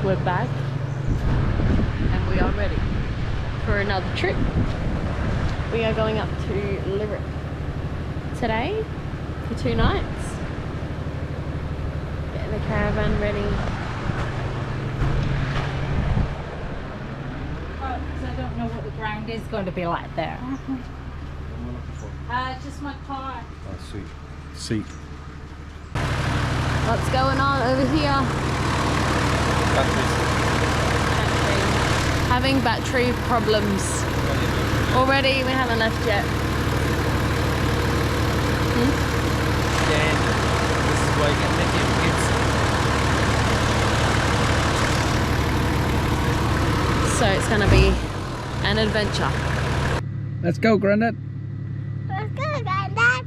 we're back and we are ready for another trip. We are going up to Lyrup today for 2 nights. Getting the caravan ready. I don't know what the ground is going to be like there. Just my car. Oh, seat. What's going on over here? Batteries. Having battery problems. Already, we haven't left yet. Yeah, this is why you get plenty of kids. So it's going to be an adventure. Let's go, Grandad. Let's go, Granddad.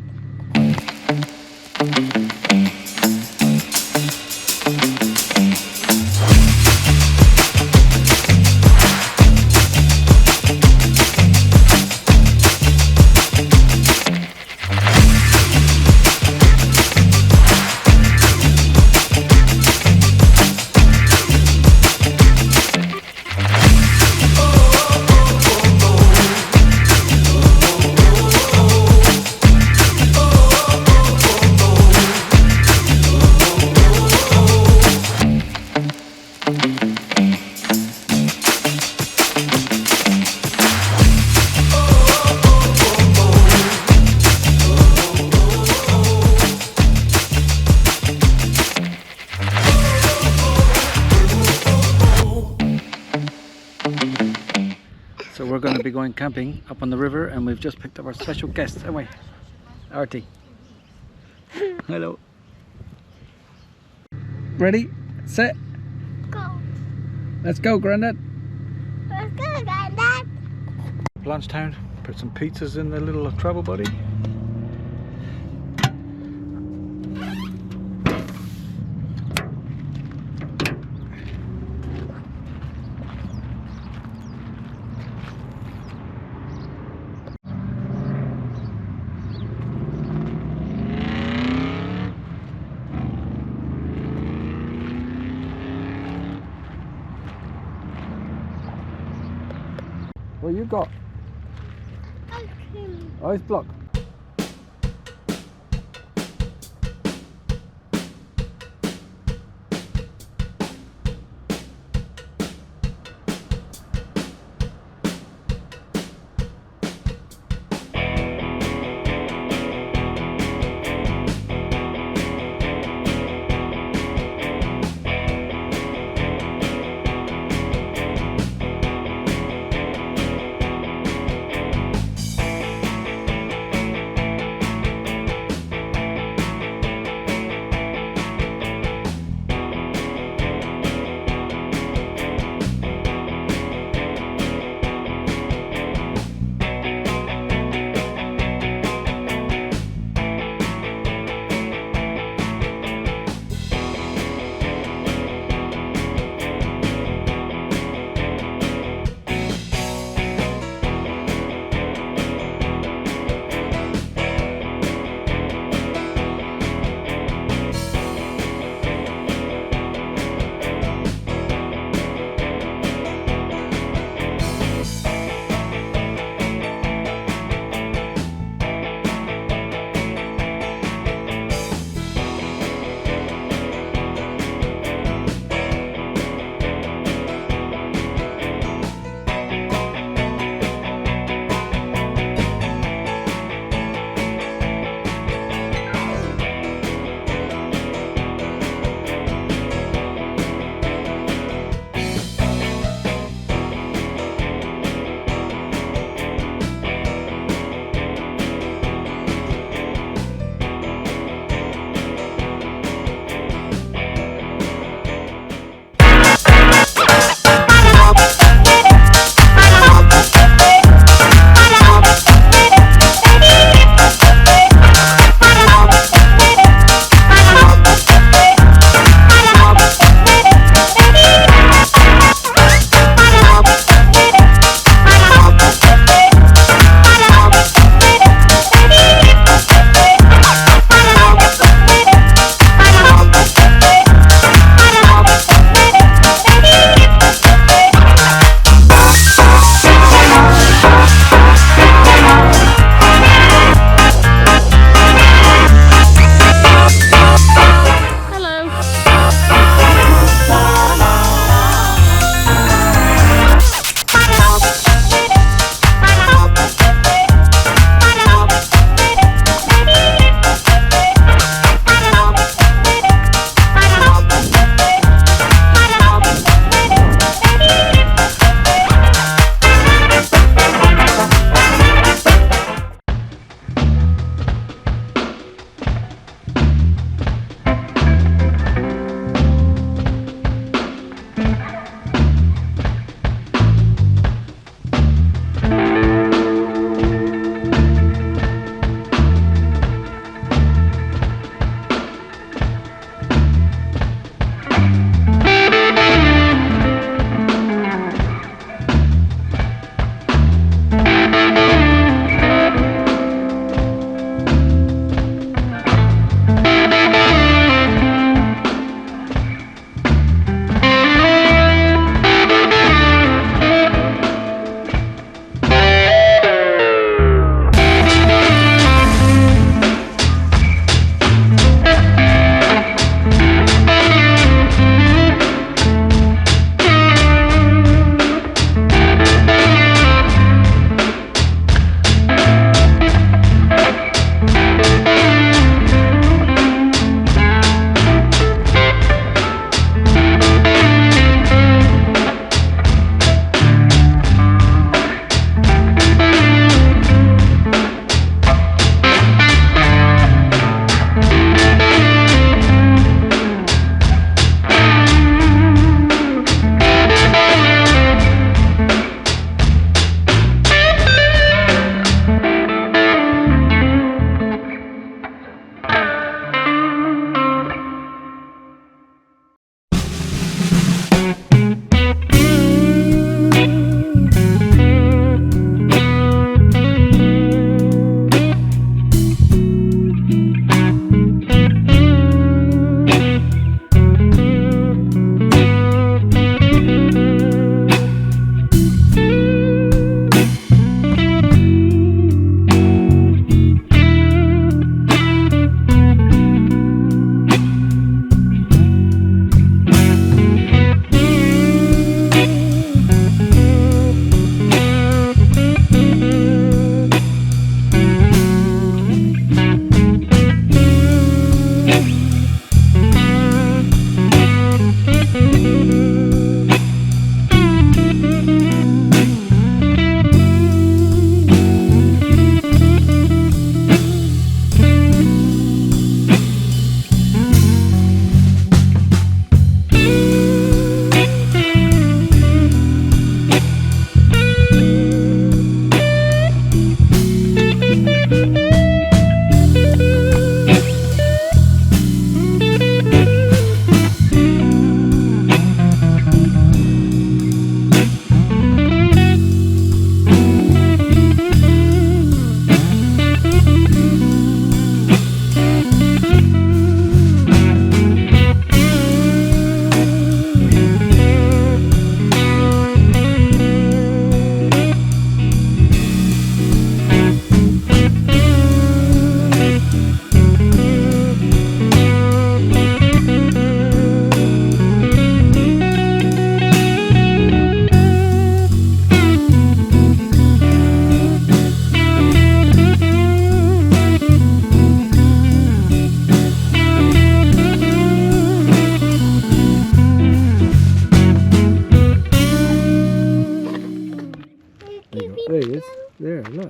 So we're going to be going camping up on the river, and we've just picked up our special guest, haven't we? Artie. Hello. Ready? Set. Go. Let's go, Grandad. Let's go, Granddad. Blanchetown. Put some pizzas in the little travel buddy. What you got? Ice block.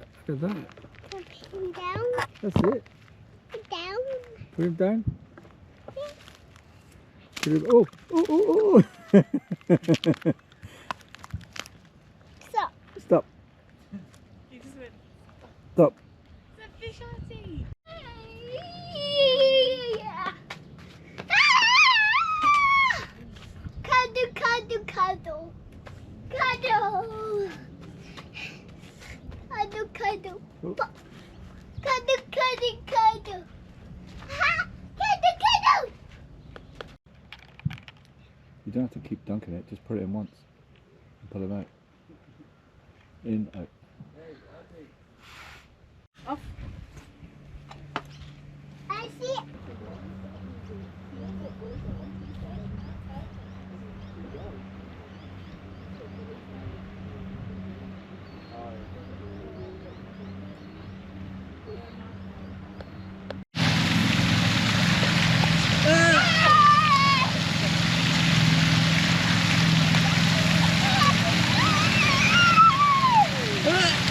that. Look at that. Put him down. That's it. Down. Put him down. Put him, oh, oh, oh, oh. Stop. Stop. Stop. Cuddle, cuddle, cuddle. Cuddle. Cuddle, cuddle. Oh. Cuddle, cuddle, cuddle. Ha! Cuddle, cuddle. You don't have to keep dunking it, just put it in once. And pull him out. In, out. I see it.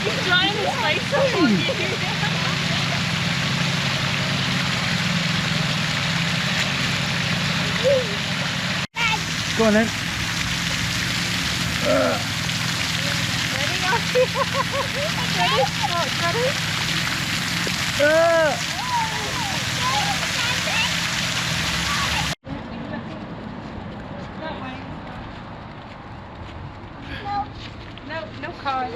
He's drying his face off on you. Go on then. Ready? Oh, ready? No, no cars.